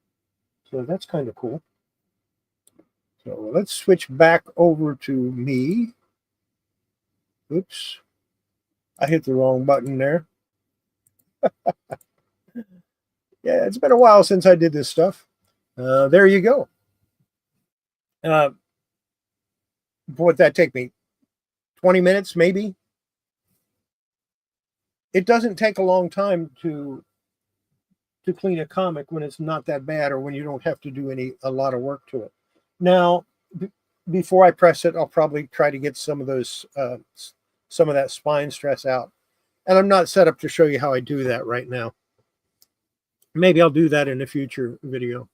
So that's kind of cool. So let's switch back over to me. Oops. I hit the wrong button there. Yeah, it's been a while since I did this stuff. There you go. What'd that take me? 20 minutes, maybe? It doesn't take a long time to clean a comic when it's not that bad or when you don't have to do a lot of work to it. Now, before I press it, I'll probably try to get some of that spine stress out. And I'm not set up to show you how I do that right now. Maybe I'll do that in a future video,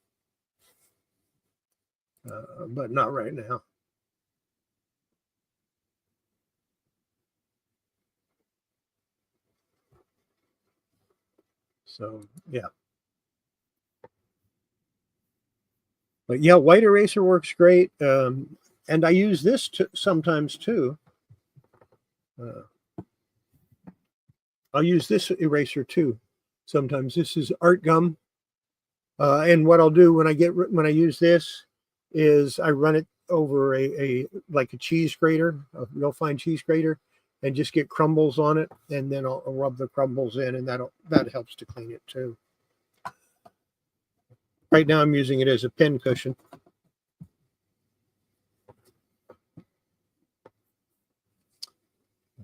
but not right now. So, yeah. But yeah, white eraser works great. And I use this sometimes too. I'll use this eraser too. Sometimes this is art gum. And what I'll do when I use this is I run it over like a cheese grater, a real fine cheese grater, and just get crumbles on it, and then I'll rub the crumbles in, and that helps to clean it too. Right now I'm using it as a pen cushion.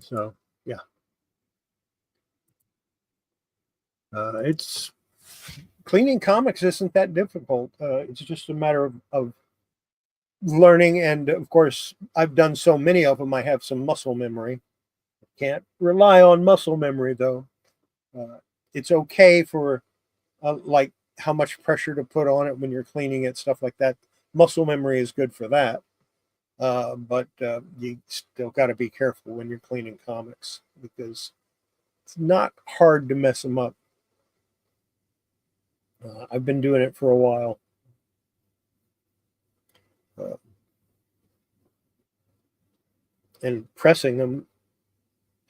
So yeah. It's cleaning comics isn't that difficult. It's just a matter of learning, and of course I've done so many of them. I have some muscle memory. Can't rely on muscle memory though. It's okay for like how much pressure to put on it when you're cleaning it, stuff like that. Muscle memory is good for that. But you still got to be careful when you're cleaning comics because it's not hard to mess them up. I've been doing it for a while. And pressing them,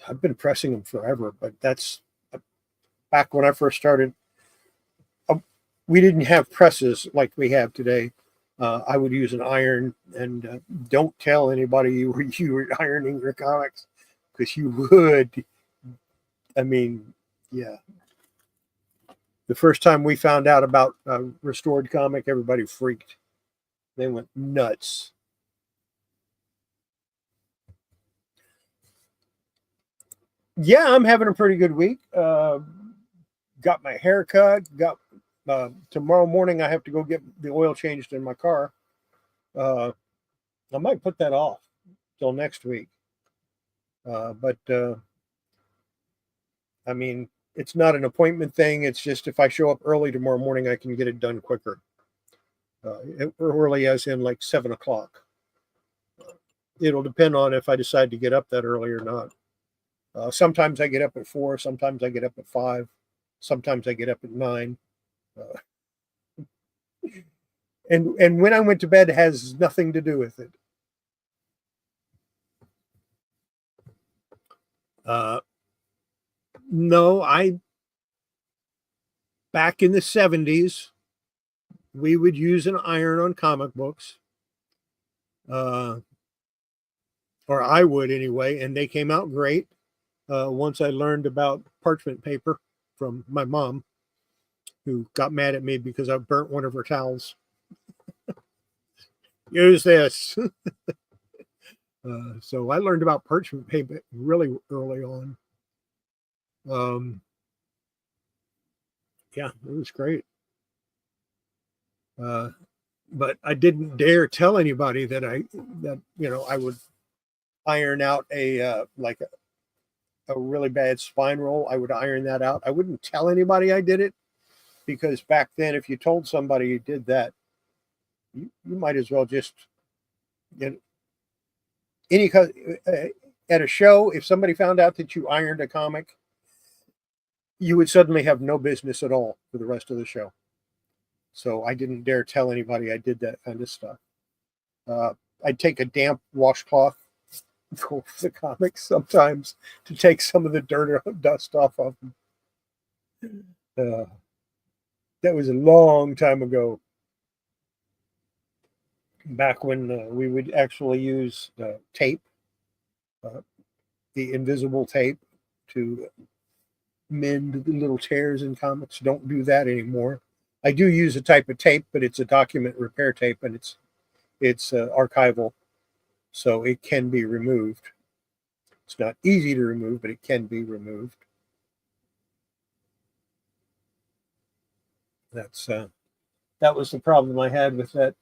I've been pressing them forever, but that's back when I first started. We didn't have presses like we have today. I would use an iron, and don't tell anybody you were ironing your comics because you would. I mean, yeah. The first time we found out about restored comic, everybody freaked. They went nuts. Yeah, I'm having a pretty good week. Got my hair cut. Got tomorrow morning I have to go get the oil changed in my car. I might put that off till next week. But I mean, it's not an appointment thing. It's just if I show up early tomorrow morning, I can get it done quicker. Early as in like 7 o'clock. It'll depend on if I decide to get up that early or not. Sometimes I get up at 4. Sometimes I get up at 5. Sometimes I get up at 9. And when I went to bed has nothing to do with it. No, back in the 70s, we would use an iron on comic books. Or I would anyway, and they came out great. Once I learned about parchment paper from my mom, who got mad at me because I burnt one of her towels. Use this. So I learned about parchment paper really early on. Um, yeah, it was great. But I didn't dare tell anybody that I would iron out a really bad spine roll. I would iron that out. I wouldn't tell anybody I did it, because back then, if you told somebody you did that, you might as well just get any at a show. If somebody found out that you ironed a comic, you would suddenly have no business at all for the rest of the show. So I didn't dare tell anybody I did that kind of stuff. Uh, I'd take a damp washcloth for the comics sometimes to take some of the dirt or dust off of them. That was a long time ago, back when we would actually use tape, uh, the invisible tape, to mend the little tears in comics. Don't do that anymore. I do use a type of tape, but it's a document repair tape, and it's archival, so it can be removed. It's not easy to remove, but it can be removed. That was the problem I had with that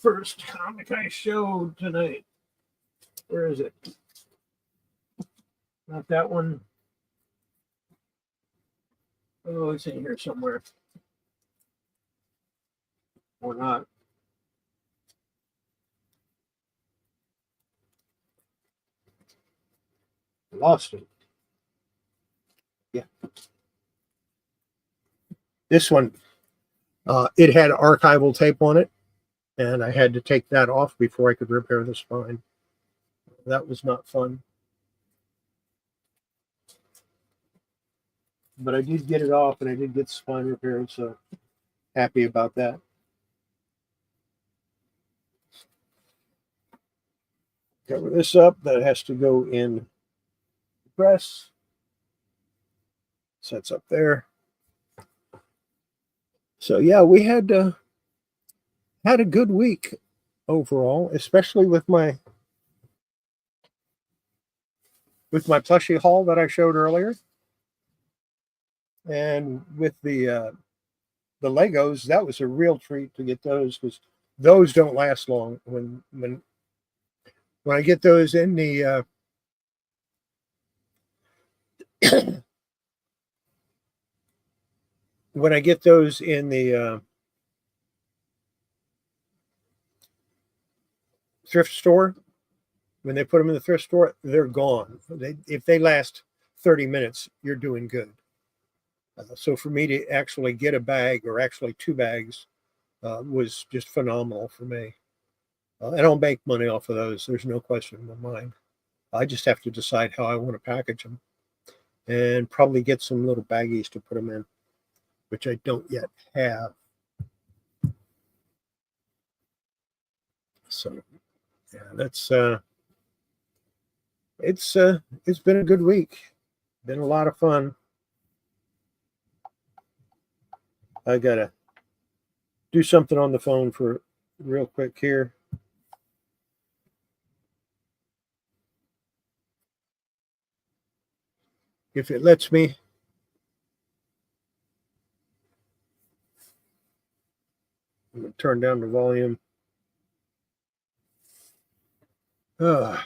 first comic I showed tonight. Where is it? Not that one. Oh, it's in here somewhere. Or not. Lost it. Yeah. This one, it had archival tape on it, and I had to take that off before I could repair the spine. That was not fun. But I did get it off, and I did get the spine repaired, so happy about that. Cover this up. That has to go in the press. Sets up there. So yeah, we had a good week overall, especially with my plushie haul that I showed earlier, and with the Legos. That was a real treat to get those, because those don't last long. When I get those in the when I get those in the thrift store, when they put them in the thrift store, they're gone. If they last 30 minutes, you're doing good. So for me to actually get a bag, or actually two bags, was just phenomenal for me. I don't make money off of those. There's no question in my mind. I just have to decide how I want to package them, and probably get some little baggies to put them in, which I don't yet have. So yeah, that's it's been a good week. Been a lot of fun. I gotta do something on the phone for real quick here. If it lets me. I'm gonna turn down the volume. Uh,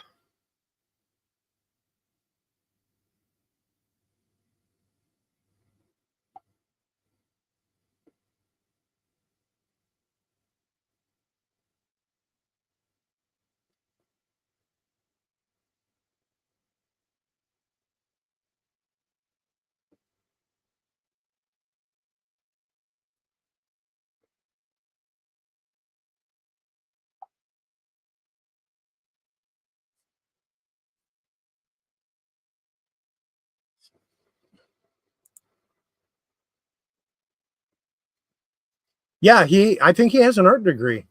yeah, I think he has an art degree.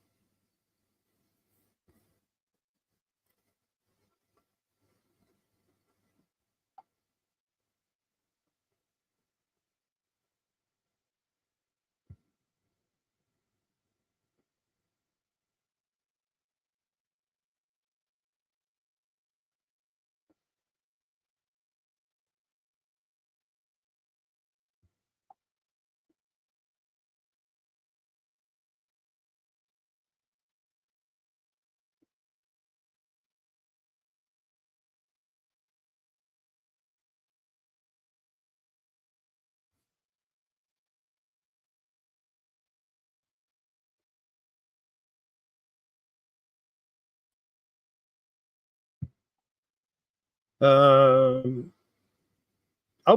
I'll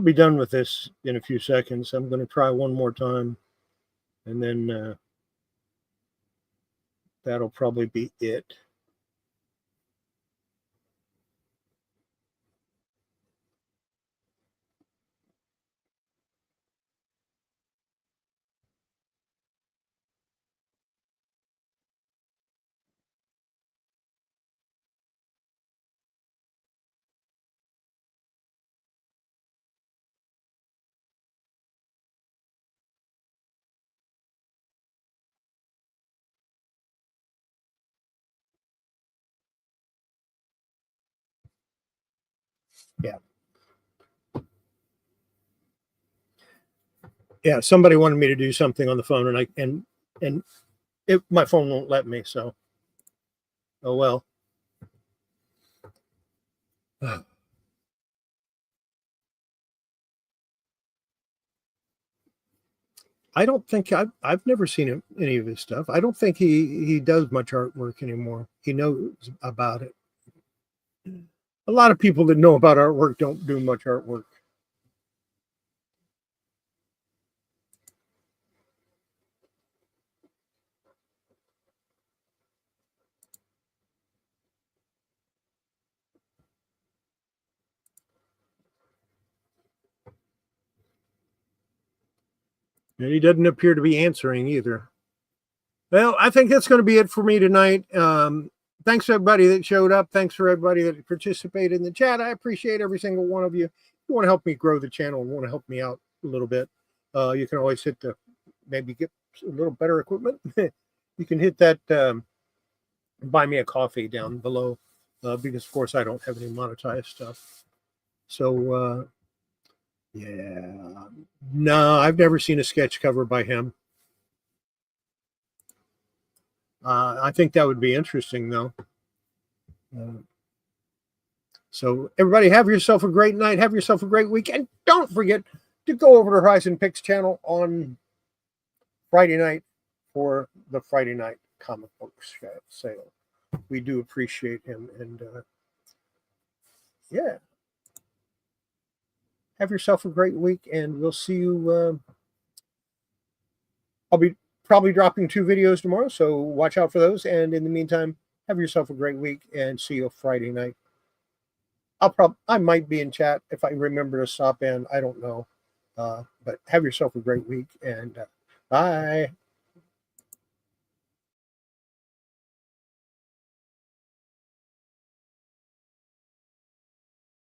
be done with this in a few seconds. I'm going to try one more time, and then that'll probably be it. Yeah. Yeah, somebody wanted me to do something on the phone, and my phone won't let me. So, oh well. I don't think I've never seen any of his stuff. I don't think he does much artwork anymore. He knows about it. A lot of people that know about artwork don't do much artwork. And he doesn't appear to be answering either. Well, I think that's going to be it for me tonight. Thanks to everybody that showed up. Thanks for everybody that participated in the chat. I appreciate every single one of you. If you want to help me grow the channel and want to help me out a little bit, you can always hit the maybe get a little better equipment. You can hit that buy me a coffee down below because, of course, I don't have any monetized stuff. So, yeah, no, I've never seen a sketch cover by him. I think that would be interesting, though. So everybody have yourself a great night. Have yourself a great week. And don't forget to go over to Horizon Picks channel on Friday night for the Friday night comic books sale. We do appreciate him. And yeah, have yourself a great week. And we'll see you. I'll be probably dropping 2 videos tomorrow. So watch out for those. And in the meantime, have yourself a great week and see you Friday night. I might be in chat if I remember to stop in. I don't know. But have yourself a great week and bye.